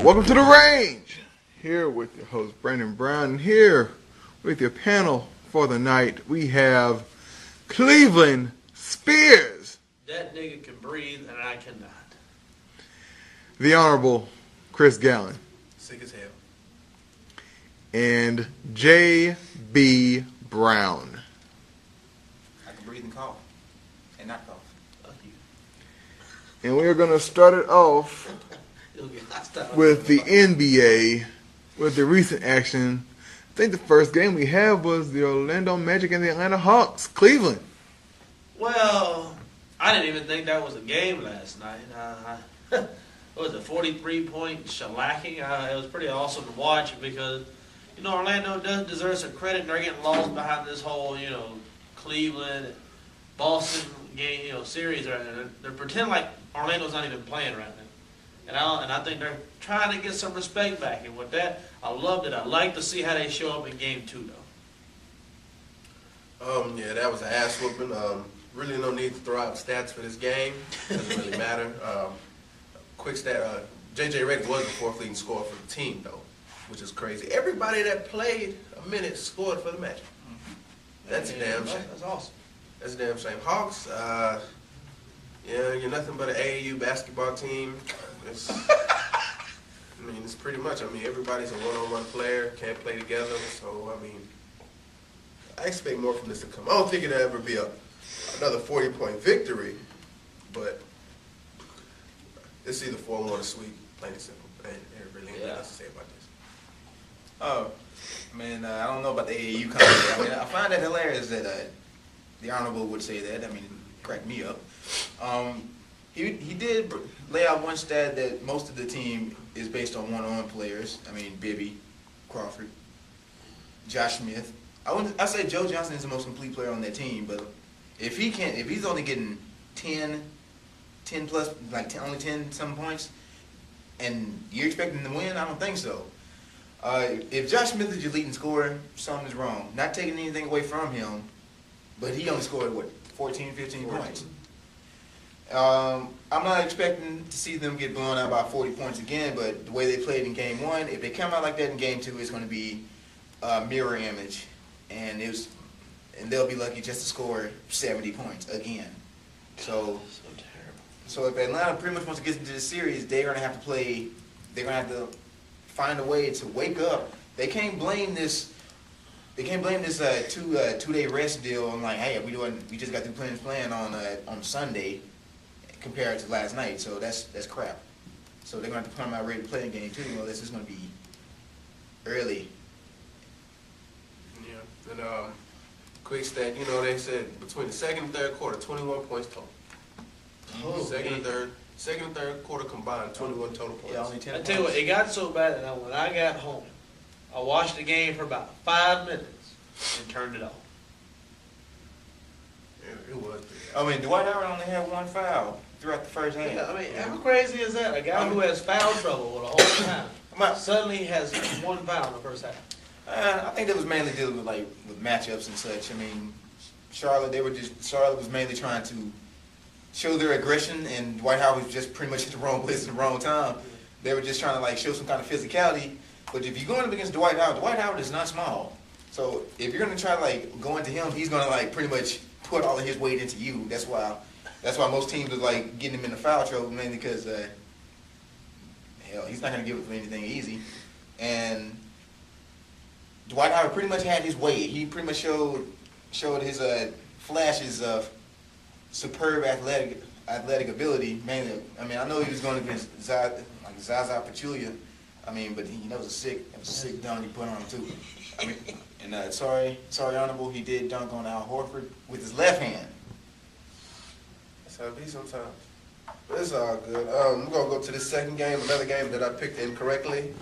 Welcome to the range. Here with your host Brandon Brown, and here with your panel for the night, we have Cleveland Spears. That nigga can breathe and I cannot. The Honorable Chris Gallen. Sick as hell. And J.B. Brown. I can breathe and cough. And not cough. Fuck you. And we are going to start it off with the NBA, with the recent action. I think the first game we had was the Orlando Magic and the Atlanta Hawks. Cleveland. Well, I didn't even think that was a game last night. What was it, 43-point shellacking? It was pretty awesome to watch because, Orlando does deserve some credit. They're getting lost behind this whole, Cleveland, Boston game, series. They're pretending like Orlando's not even playing right now. And I think they're trying to get some respect back. And with that, I loved it. I'd like to see how they show up in Game 2, though. Yeah, that was an ass whooping. Really no need to throw out stats for this game. Doesn't really matter. Quick stat, J.J. Redick was the fourth leading scorer for the team, though, which is crazy. Everybody that played a minute scored for the Magic. That's a damn shame. That's awesome. That's a damn shame. Hawks, you're nothing but an AAU basketball team. It's pretty much, everybody's a one-on-one player, can't play together, so, I expect more from this to come. I don't think it'll ever be another 40-point victory, but it's either 4-1 or sweep, plain and simple. Ain't really anything else to say about this. Oh, I don't know about the AAU comment. I find that hilarious that the Honorable would say that. It cracked me up. He did lay out one stat that most of the team is based on one-on-one players. Bibby, Crawford, Josh Smith. I say Joe Johnson is the most complete player on that team, but if he's only getting 10 plus, only 10 some points, and you're expecting to win, I don't think so. If Josh Smith is your leading scorer, something is wrong. Not taking anything away from him, but he only scored, 14, 15 points. I'm not expecting to see them get blown out by 40 points again, but the way they played in Game 1, if they come out like that in Game 2, it's going to be a mirror image, and they'll be lucky just to score 70 points again. So if Atlanta pretty much wants to get into this series, they're going to have to find a way to wake up. They can't blame this 2-day rest deal on hey, we just got through playing on Sunday compared to last night, so that's crap. So they're going to have to come out ready to play in Game 2. Well, this is going to be early. Yeah, and quick stat, they said between the second and third quarter, 21 points total. Second and third quarter combined, 21 total points. Yeah, only 10 I tell you what, it got so bad that when I got home, I watched the game for about 5 minutes and turned it off. Yeah, it was. Dwight Howard only had one foul throughout the first half. Yeah, how crazy is that? A guy who has foul trouble the whole time suddenly has one foul in the first half. I think that was mainly dealing with matchups and such. Charlotte was mainly trying to show their aggression, and Dwight Howard was just pretty much at the wrong place at the wrong time. They were just trying to show some kind of physicality. But if you're going up against Dwight Howard is not small. So if you're going to try to go into him, he's going to pretty much put all of his weight into you. That's why most teams are getting him into foul trouble, mainly because he's not going to give up anything easy. And Dwight Howard pretty much had his way. He pretty much showed his flashes of superb athletic ability. Mainly, I know he was going against Zaza Pachulia. But that was a sick dunk he put on him too. And sorry, Honorable, he did dunk on Al Horford with his left hand. That's how it be sometimes. But it's all good. We're going to go to the second game, another game that I picked incorrectly.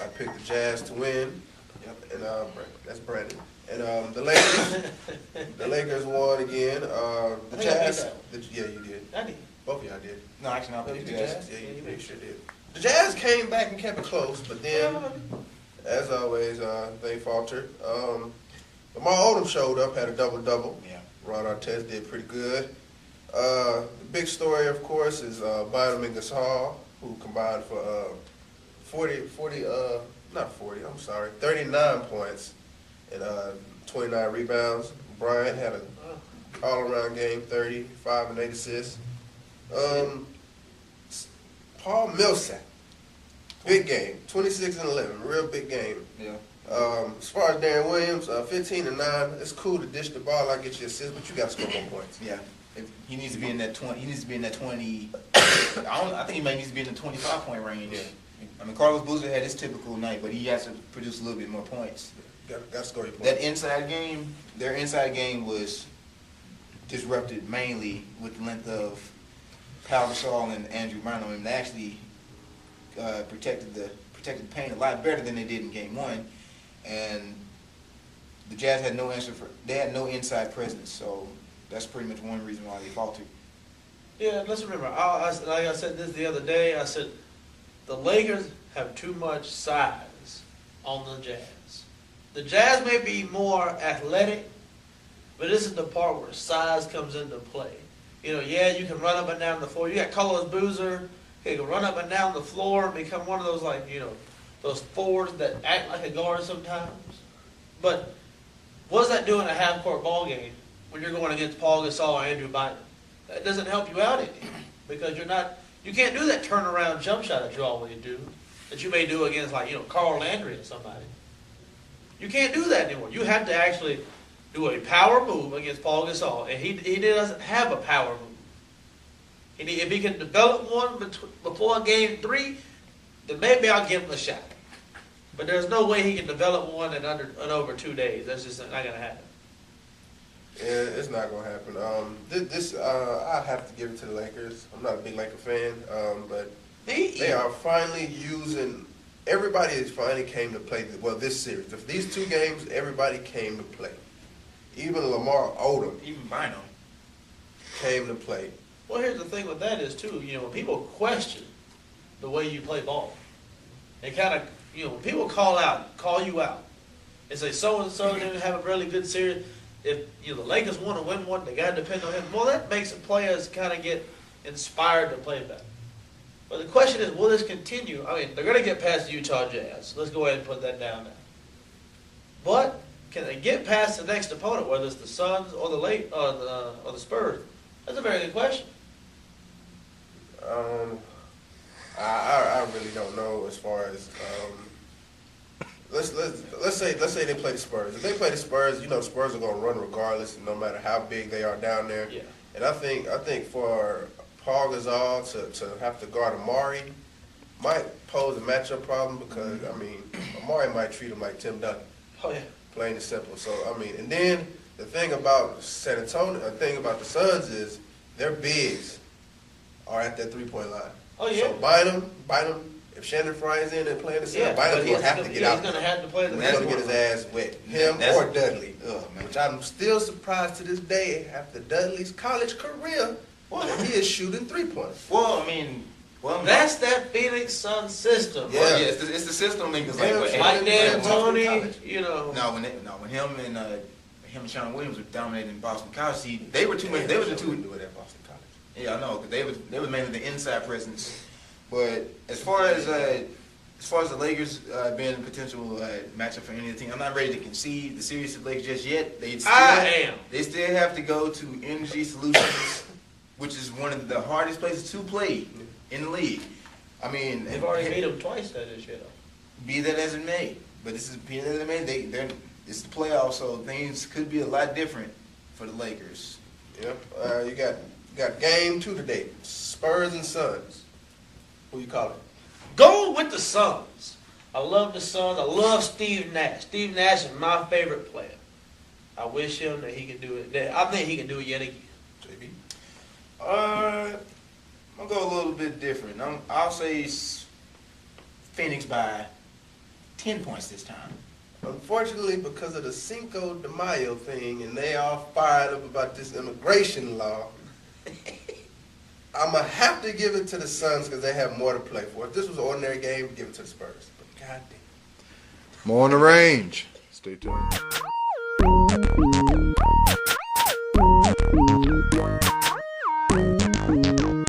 I picked the Jazz to win. Yep. And that's Brandon. And the Lakers won again. The Jazz. Yeah, you did. I did. Both of y'all did. No, actually, I picked the Jazz. Yeah, you sure did. The Jazz came back and kept it close, but then, as always, they faltered. Lamar Odom showed up, had a double-double. Yeah. Ron Artest did pretty good. The big story, of course, is Bynum and Gasol, who combined for 39 points and 29 rebounds. Bryant had an all-around game, 35 and 8 assists. Paul Millsap, big game, 26 and 11, real big game. Yeah. As far as Darren Williams, 15 and 9. It's cool to dish the ball, I get you assists, but you got to score more points. Yeah. He needs to be in that 20. He needs to be in that 20. I think he might need to be in the 25-point range. Yeah. I mean, Carlos Boozer had his typical night, but he has to produce a little bit more points. Got to score your points. That inside game, their inside game was disrupted mainly with the length of Pau Gasol and Andrew Bynum, and they actually protected the paint a lot better than they did in game one. And the Jazz had no answer they had no inside presence, so that's pretty much one reason why they faltered. Yeah, let's remember, like I said this the other day, I said the Lakers have too much size on the Jazz. The Jazz may be more athletic, but this is the part where size comes into play. You know, yeah, you can run up and down the floor. You got Carlos Boozer, he can run up and down the floor and become one of those, like, you know, those forwards that act like a guard sometimes. But what does that do in a half-court ball game when you're going against Paul Gasol or Andrew Bynum? That doesn't help you out any, because you can't do that turnaround jump shot that you always do, that you may do against, like, you know, Carl Landry or somebody. You can't do that anymore. You have to actually do a power move against Paul Gasol, and he doesn't have a power move. If he can develop one before game 3, then maybe I'll give him a shot. But there's no way he can develop one in over 2 days. That's just not going to happen. Yeah, it's not going to happen. I have to give it to the Lakers. I'm not a big Laker fan, but they are finally using. Everybody has finally came to play. Well, this series, these 2 games, everybody came to play. Even Lamar Odom, Even Bynum came to play. Well, here's the thing with that is, too, you know, when people question the way you play ball, they kind of, you know, when people call you out, and say so-and-so didn't have a really good series, if, you know, the Lakers want to win one, they got to depend on him. Well, that makes the players kind of get inspired to play better. But the question is, will this continue? I mean, they're going to get past the Utah Jazz. Let's go ahead and put that down now. But can they get past the next opponent, whether it's the Suns or the Spurs? That's a very good question. I really don't know as far as let's say they play the Spurs. If they play the Spurs, you know the Spurs are going to run regardless, no matter how big they are down there. Yeah. And I think for Paul Gasol to have to guard Amari might pose a matchup problem, because I mean Amari might treat him like Tim Duncan. Oh yeah. Plain and simple. So I mean, and then the thing about San Antonio, the thing about the Suns is their bigs are at that 3-point line. Oh yeah. So Bynum, if Shannon Fry's in and playing the center, Bynum's going to have to get out. He's going to have to play the He's going to get his ass wet. Him or Dudley. Which I'm still surprised to this day, after Dudley's college career, that he is shooting 3-pointers. Well, I mean, that's that Phoenix Suns system. Yeah, well, yeah, it's the system. Because Like D'Antoni, you know. When him and Sean Williams were dominating Boston College, they were too much. They were the two. Do it at Boston College. Yeah, I know, because they were mainly the inside presence. But as far as the Lakers being a potential matchup for any of the team, I'm not ready to concede the series to the Lakers just yet. They still have to go to Energy Solutions, which is one of the hardest places to play in the league. I mean, They've already beat them twice this year. Be that as it may, but this is be that as it may. It's the playoffs, so things could be a lot different for the Lakers. Yep. You got game 2 today. Spurs and Suns. Who you call it? Go with the Suns. I love the Suns. I love Steve Nash. Steve Nash is my favorite player. I wish him that he can do it. I think he can do it yet again. JB? I'm gonna go a little bit different. I'll say Phoenix by 10 points this time. Unfortunately, because of the Cinco de Mayo thing, and they all fired up about this immigration law, I'm going to have to give it to the Suns because they have more to play for. If this was an ordinary game, give it to the Spurs. But goddamn. More on the range. Stay tuned.